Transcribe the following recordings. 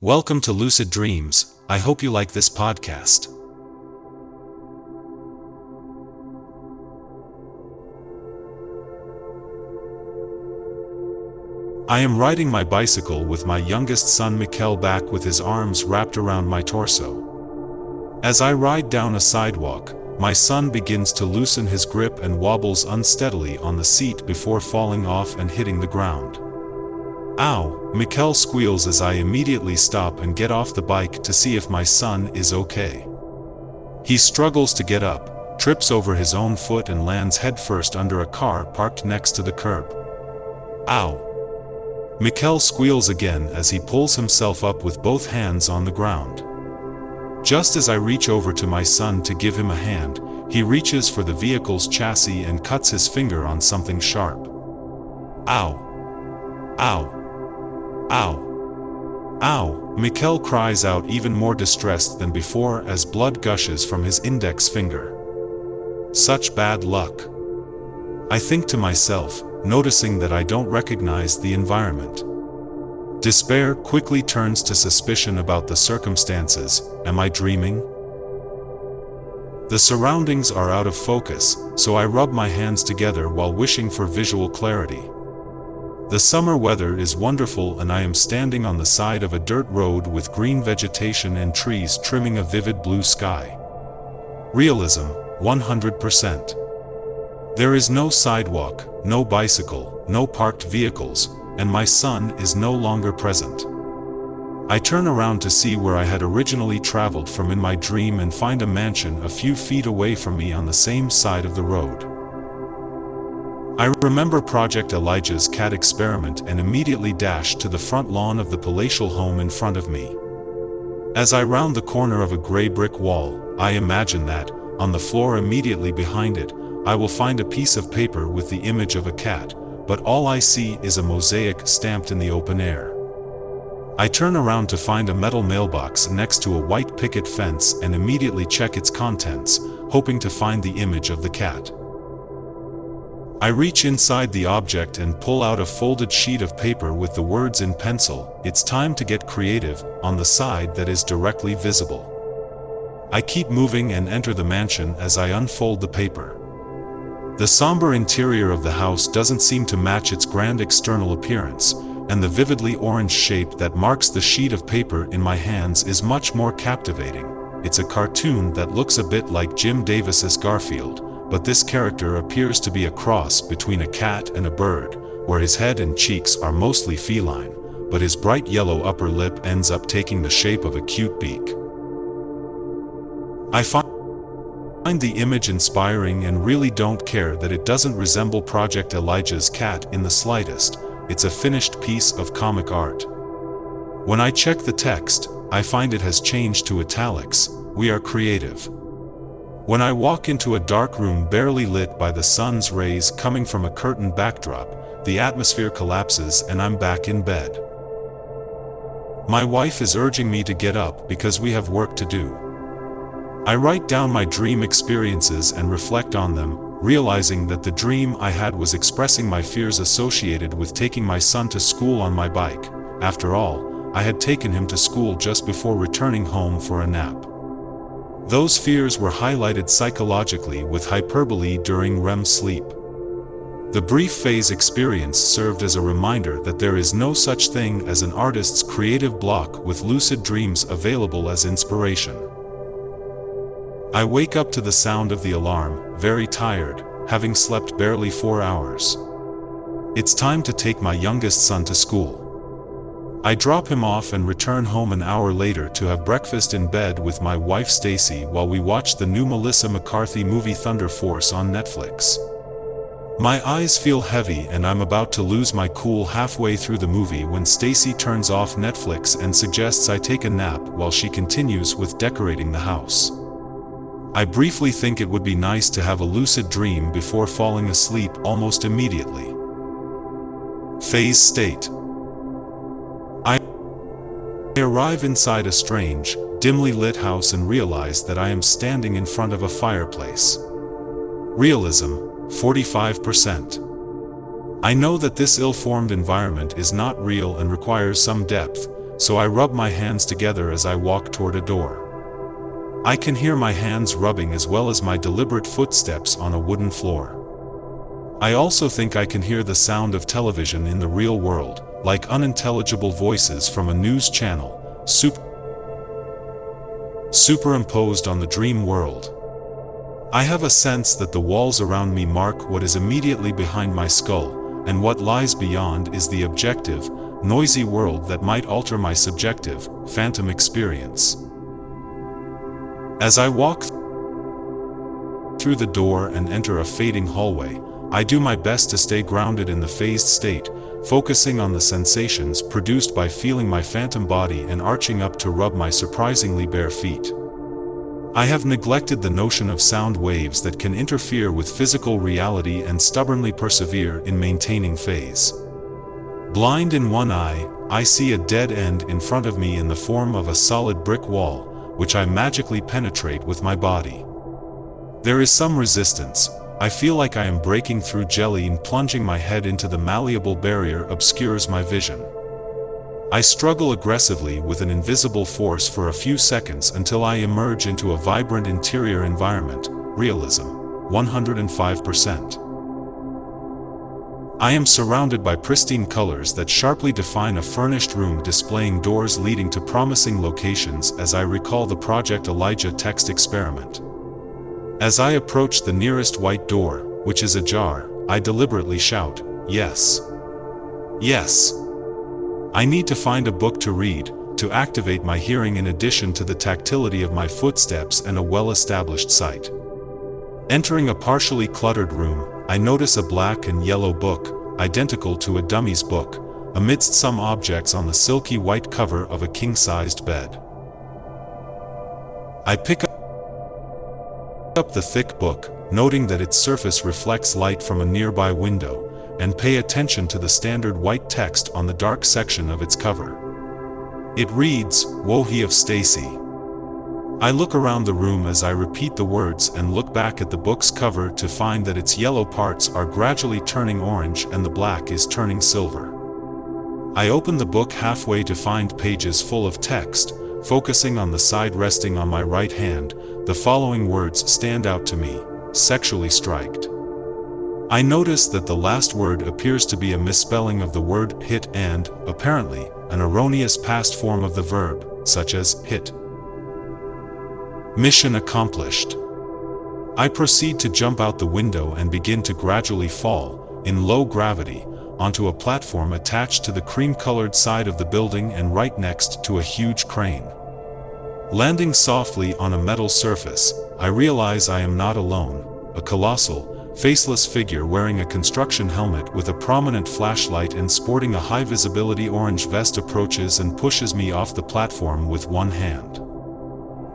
Welcome to Lucid Dreams. I hope you like this podcast. I am riding my bicycle with my youngest son Mikel back with his arms wrapped around my torso. As I ride down a sidewalk, my son begins to loosen his grip and wobbles unsteadily on the seat before falling off and hitting the ground. Ow! Mikel squeals as I immediately stop and get off the bike to see if my son is okay. He struggles to get up, trips over his own foot and lands headfirst under a car parked next to the curb. Ow! Mikel squeals again as he pulls himself up with both hands on the ground. Just as I reach over to my son to give him a hand, he reaches for the vehicle's chassis and cuts his finger on something sharp. Ow! Ow! Ow! Ow! Mikel cries out even more distressed than before as blood gushes from his index finger. Such bad luck. I think to myself, noticing that I don't recognize the environment. Despair quickly turns to suspicion about the circumstances. Am I dreaming? The surroundings are out of focus, so I rub my hands together while wishing for visual clarity. The summer weather is wonderful and I am standing on the side of a dirt road with green vegetation and trees trimming a vivid blue sky. Realism, 100%. There is no sidewalk, no bicycle, no parked vehicles, and my son is no longer present. I turn around to see where I had originally traveled from in my dream and find a mansion a few feet away from me on the same side of the road. I remember Project Elijah's cat experiment and immediately dash to the front lawn of the palatial home in front of me. As I round the corner of a gray brick wall, I imagine that, on the floor immediately behind it, I will find a piece of paper with the image of a cat, but all I see is a mosaic stamped in the open air. I turn around to find a metal mailbox next to a white picket fence and immediately check its contents, hoping to find the image of the cat. I reach inside the object and pull out a folded sheet of paper with the words in pencil, "It's time to get creative," on the side that is directly visible. I keep moving and enter the mansion as I unfold the paper. The somber interior of the house doesn't seem to match its grand external appearance, and the vividly orange shape that marks the sheet of paper in my hands is much more captivating. It's a cartoon that looks a bit like Jim Davis's Garfield, but this character appears to be a cross between a cat and a bird, where his head and cheeks are mostly feline, but his bright yellow upper lip ends up taking the shape of a cute beak. I find the image inspiring and really don't care that it doesn't resemble Project Elijah's cat in the slightest. It's a finished piece of comic art. When I check the text, I find it has changed to italics. We are creative. When I walk into a dark room barely lit by the sun's rays coming from a curtained backdrop, the atmosphere collapses and I'm back in bed. My wife is urging me to get up because we have work to do. I write down my dream experiences and reflect on them, realizing that the dream I had was expressing my fears associated with taking my son to school on my bike. After all, I had taken him to school just before returning home for a nap. Those fears were highlighted psychologically with hyperbole during REM sleep. The brief phase experience served as a reminder that there is no such thing as an artist's creative block, with lucid dreams available as inspiration. I wake up to the sound of the alarm, very tired, having slept barely 4 hours. It's time to take my youngest son to school. I drop him off and return home an hour later to have breakfast in bed with my wife Stacy while we watch the new Melissa McCarthy movie Thunder Force on Netflix. My eyes feel heavy and I'm about to lose my cool halfway through the movie when Stacy turns off Netflix and suggests I take a nap while she continues with decorating the house. I briefly think it would be nice to have a lucid dream before falling asleep almost immediately. Phase state. I arrive inside a strange, dimly lit house and realize that I am standing in front of a fireplace. Realism, 45%. I know that this ill-formed environment is not real and requires some depth, so I rub my hands together as I walk toward a door. I can hear my hands rubbing as well as my deliberate footsteps on a wooden floor. I also think I can hear the sound of television in the real world, like unintelligible voices from a news channel, superimposed on the dream world. I have a sense that the walls around me mark what is immediately behind my skull, and what lies beyond is the objective, noisy world that might alter my subjective, phantom experience. As I walk through the door and enter a fading hallway, I do my best to stay grounded in the phased state, focusing on the sensations produced by feeling my phantom body and arching up to rub my surprisingly bare feet. I have neglected the notion of sound waves that can interfere with physical reality and stubbornly persevere in maintaining phase. Blind in one eye, I see a dead end in front of me in the form of a solid brick wall, which I magically penetrate with my body. There is some resistance. I feel like I am breaking through jelly and plunging my head into the malleable barrier obscures my vision. I struggle aggressively with an invisible force for a few seconds until I emerge into a vibrant interior environment. Realism, 105%. I am surrounded by pristine colors that sharply define a furnished room displaying doors leading to promising locations as I recall the Project Elijah text experiment. As I approach the nearest white door, which is ajar, I deliberately shout, "Yes. Yes. I need to find a book to read, to activate my hearing in addition to the tactility of my footsteps and a well-established sight." Entering a partially cluttered room, I notice a black and yellow book, identical to a dummy's book, amidst some objects on the silky white cover of a king-sized bed. I pick up the thick book, noting that its surface reflects light from a nearby window, and pay attention to the standard white text on the dark section of its cover. It reads, "Wohe of Stacy." I look around the room as I repeat the words and look back at the book's cover to find that its yellow parts are gradually turning orange and the black is turning silver. I open the book halfway to find pages full of text. Focusing on the side resting on my right hand, the following words stand out to me: "Sexually striked." I notice that the last word appears to be a misspelling of the word hit and, apparently, an erroneous past form of the verb, such as hit. Mission accomplished. I proceed to jump out the window and begin to gradually fall, in low gravity, onto a platform attached to the cream-colored side of the building and right next to a huge crane. Landing softly on a metal surface, I realize I am not alone. A colossal, faceless figure wearing a construction helmet with a prominent flashlight and sporting a high-visibility orange vest approaches and pushes me off the platform with one hand.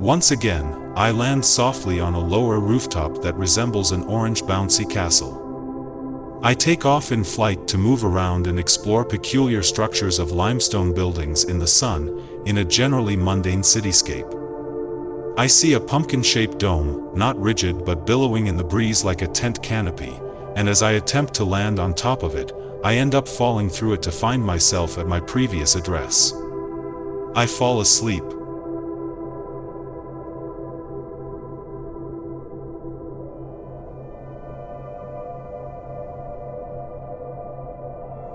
Once again, I land softly on a lower rooftop that resembles an orange bouncy castle. I take off in flight to move around and explore peculiar structures of limestone buildings in the sun, in a generally mundane cityscape. I see a pumpkin-shaped dome, not rigid but billowing in the breeze like a tent canopy, and as I attempt to land on top of it, I end up falling through it to find myself at my previous address. I fall asleep.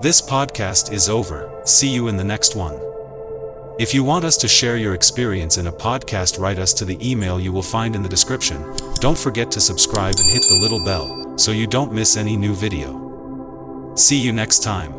This podcast is over. See you in the next one. If you want us to share your experience in a podcast, write us to the email you will find in the description. Don't forget to subscribe and hit the little bell, so you don't miss any new video. See you next time.